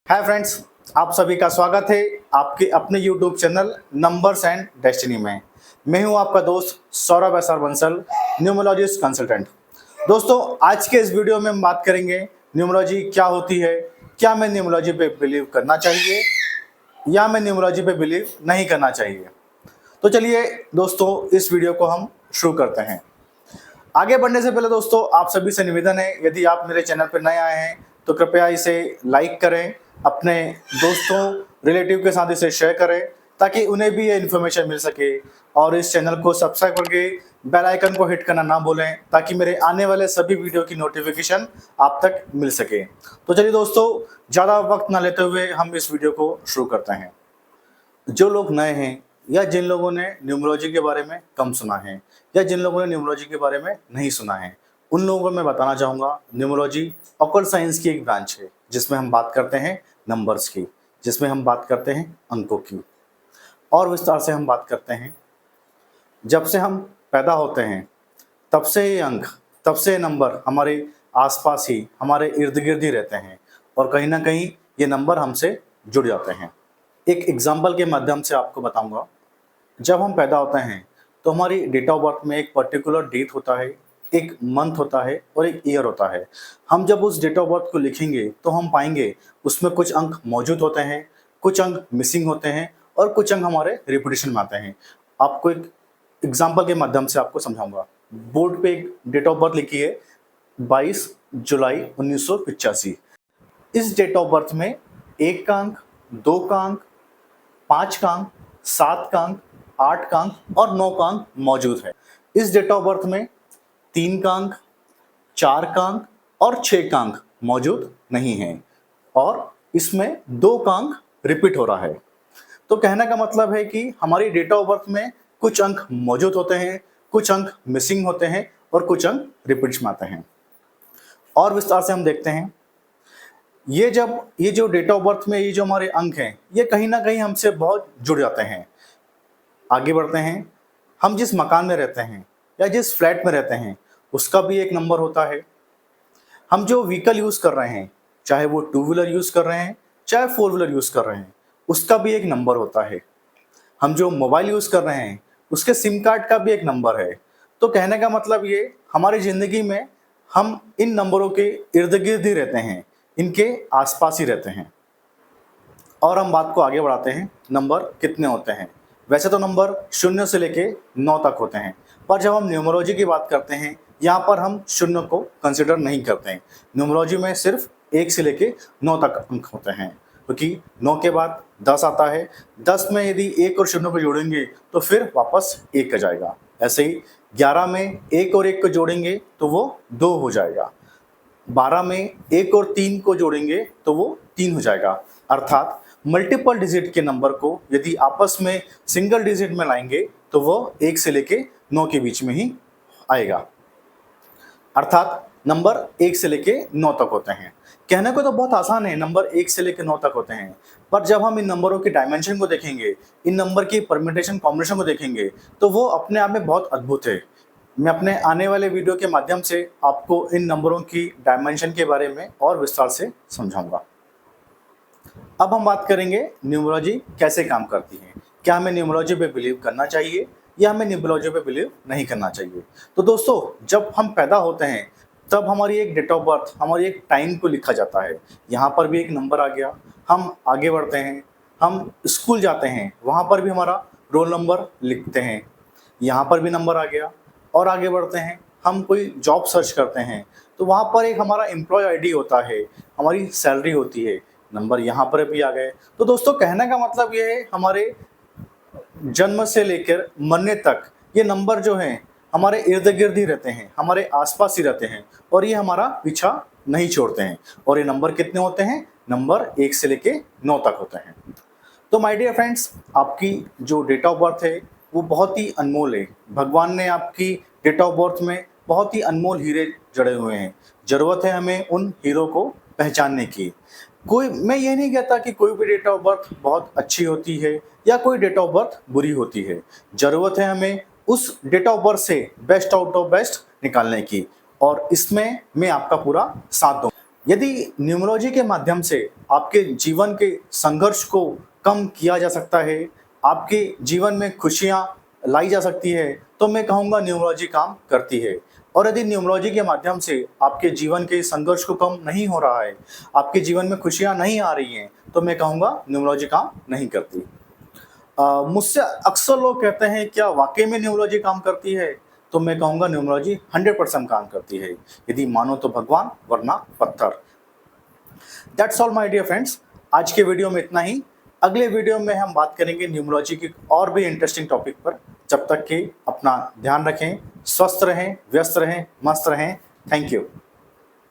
Hi friends, आप सभी का स्वागत है आपके अपने YouTube channel numbers and destiny में। मैं हूं आपका दोस्त Saurabh S R Bansal, numerologist consultant. दोस्तों, आज के इस वीडियो में हम बात करेंगे न्यूमरोलॉजी क्या होती है, क्या मैं न्यूमरोलॉजी पे बिलीव करना चाहिए या मैं न्यूमरोलॉजी पे बिलीव नहीं करना चाहिए। तो चलिए दोस्तों, इस वीडियो को हम शुरू करते हैं। आगे बढ़ने से पहले दोस्तों, आप सभी से निवेदन है, यदि आप मेरे चैनल पर नए आए हैं तो कृपया इसे लाइक करें, अपने दोस्तों रिलेटिव के साथ इसे शेयर करें ताकि उन्हें भी ये इन्फॉर्मेशन मिल सके, और इस चैनल को सब्सक्राइब करके बेल आइकन को हिट करना ना भूलें ताकि मेरे आने वाले सभी वीडियो की नोटिफिकेशन आप तक मिल सके। तो चलिए दोस्तों, ज़्यादा वक्त ना लेते हुए हम इस वीडियो को शुरू करते हैं। जो लोग नए हैं या जिन लोगों ने न्यूमरोलॉजी के बारे में कम सुना है या जिन लोगों ने न्यूमरोलॉजी के बारे में नहीं सुना है, उन लोगों को मैं बताना चाहूँगा, न्यूमरोलॉजी ऑकल्ट साइंस की एक ब्रांच है जिसमें हम बात करते हैं नंबर्स की, जिसमें हम बात करते हैं अंकों की, और विस्तार से हम बात करते हैं जब से हम पैदा होते हैं तब से ये अंक, तब से ये नंबर हमारे आसपास ही, हमारे इर्द गिर्द ही रहते हैं और कहीं ना कहीं ये नंबर हमसे जुड़ जाते हैं। एक एग्जाम्पल के माध्यम से आपको बताऊंगा। जब हम पैदा होते हैं तो हमारी डेट ऑफ बर्थ में एक पर्टिकुलर डेट होता है, एक मंथ होता है और एक ईयर होता है। हम जब उस डेट ऑफ बर्थ को लिखेंगे तो हम पाएंगे उसमें कुछ अंक मौजूद होते हैं, कुछ अंक मिसिंग होते हैं और कुछ अंक हमारे रिपीटेशन में आते हैं। आपको एक एग्जाम्पल के माध्यम से आपको समझाऊंगा। बोर्ड पे एक डेट ऑफ बर्थ लिखी है 22 जुलाई 1985। इस डेट ऑफ बर्थ में 1 का अंक, 2 का अंक, 5 का अंक, 7 का अंक, 8 का अंक और 9 का अंक मौजूद है। इस डेट ऑफ बर्थ में 3 का अंक, 4 का अंक और 6 का अंक मौजूद नहीं है और इसमें 2 का अंक रिपीट हो रहा है। तो कहने का मतलब है कि हमारी डेट ऑफ बर्थ में कुछ अंक मौजूद होते हैं, कुछ अंक मिसिंग होते हैं और कुछ अंक रिपीट्स में आते हैं। और विस्तार से हम देखते हैं, ये जो डेट ऑफ बर्थ में ये जो हमारे अंक हैं, ये कहीं ना कहीं हमसे बहुत जुड़ जाते हैं। आगे बढ़ते हैं, हम जिस मकान में रहते हैं या जिस फ्लैट में रहते हैं उसका भी एक नंबर होता है। हम जो व्हीकल यूज़ कर रहे हैं, चाहे वो 2 व्हीलर यूज़ कर रहे हैं चाहे 4 व्हीलर यूज़ कर रहे हैं, उसका भी एक नंबर होता है। हम जो मोबाइल यूज़ कर रहे हैं उसके सिम कार्ड का भी एक नंबर है। तो कहने का मतलब ये, हमारी ज़िंदगी में हम इन नंबरों के इर्द गिर्द ही रहते हैं, इनके आसपास ही रहते हैं। और हम बात को आगे बढ़ाते हैं, नंबर कितने होते हैं। वैसे तो नंबर 0 से लेके 9 तक होते हैं, पर जब हम न्यूमरोलॉजी की बात करते हैं यहाँ पर हम 0 को कंसिडर नहीं करते हैं। न्यूमरोलॉजी में सिर्फ 1 से लेके 9 तक अंक होते हैं, क्योंकि 9 के बाद 10 आता है। 10 में यदि 1 और 0 को जोड़ेंगे तो फिर वापस 1 आ जाएगा। ऐसे ही 11 में 1 और 1 को जोड़ेंगे तो वो 2 हो जाएगा। 12 में 1 और 3 को जोड़ेंगे तो वो 3 हो जाएगा। अर्थात मल्टीपल डिजिट के नंबर को यदि आपस में सिंगल डिजिट में लाएंगे तो वो 1 से लेके 9 के बीच में ही आएगा। अर्थात नंबर 1 से लेके 9 तक होते हैं। कहने को तो बहुत आसान है, नंबर 1 से लेके 9 तक होते हैं, पर जब हम इन नंबरों की डायमेंशन को देखेंगे, इन नंबर की परम्यूटेशन कॉम्बिनेशन को देखेंगे तो वो अपने आप में बहुत अद्भुत है। मैं अपने आने वाले वीडियो के माध्यम से आपको इन नंबरों की डायमेंशन के बारे में और विस्तार से समझाऊंगा। अब हम बात करेंगे न्यूमरोलॉजी कैसे काम करती है, क्या हमें न्यूमरोलॉजी पे बिलीव करना चाहिए या हमें न्यूमरोलॉजी पे बिलीव नहीं करना चाहिए। तो दोस्तों, जब हम पैदा होते हैं तब हमारी एक डेट ऑफ बर्थ, हमारी एक टाइम को लिखा जाता है। यहाँ पर भी एक नंबर आ गया। हम आगे बढ़ते हैं, हम स्कूल जाते हैं, वहाँ पर भी हमारा रोल नंबर लिखते हैं, यहाँ पर भी नंबर आ गया। और आगे बढ़ते हैं, हम कोई जॉब सर्च करते हैं तो वहाँ पर एक हमारा एम्प्लॉय आईडी होता है, हमारी सैलरी होती है, नंबर यहाँ पर भी आ गए। तो दोस्तों, कहने का मतलब ये है, हमारे जन्म से लेकर मरने तक ये नंबर जो हैं हमारे इर्द गिर्द ही रहते हैं, हमारे आसपास ही रहते हैं और ये हमारा पीछा नहीं छोड़ते हैं। और ये नंबर कितने होते हैं? नंबर 1 से लेके 9 तक होते हैं। तो माय डियर फ्रेंड्स, आपकी जो डेट ऑफ बर्थ है वो बहुत ही अनमोल है। भगवान ने आपकी डेट ऑफ बर्थ में बहुत ही अनमोल हीरे जड़े हुए हैं। ज़रूरत है हमें उन हीरों को पहचानने की। मैं ये नहीं कहता कि कोई भी डेट ऑफ बर्थ बहुत अच्छी होती है या कोई डेट ऑफ बर्थ बुरी होती है। ज़रूरत है हमें उस डेट ऑफ बर्थ से बेस्ट आउट ऑफ बेस्ट निकालने की, और इसमें मैं आपका पूरा साथ दूँ। यदि न्यूमरोलॉजी के माध्यम से आपके जीवन के संघर्ष को कम किया जा सकता है, आपके जीवन में खुशियाँ लाई जा सकती है, तो मैं कहूँगा न्यूमरोलॉजी काम करती है। और यदि न्यूमरोलॉजी के माध्यम से आपके जीवन के संघर्ष को कम नहीं हो रहा है, आपके जीवन में खुशियाँ नहीं आ रही हैं, तो मैं कहूँगा न्यूमरोलॉजी काम नहीं करती। मुझसे अक्सर लोग कहते हैं क्या वाकई में न्यूमरोलॉजी काम करती है? तो मैं कहूँगा न्यूमरोलॉजी 100% काम करती है। यदि मानो तो भगवान वरना पत्थर। That's all my dear friends, आज के वीडियो में इतना ही। अगले वीडियो में हम बात करेंगे न्यूमरोलॉजी की और भी इंटरेस्टिंग टॉपिक पर। जब तक कि अपना ध्यान रखें, स्वस्थ रहें, व्यस्त रहें, मस्त रहें। Thank you.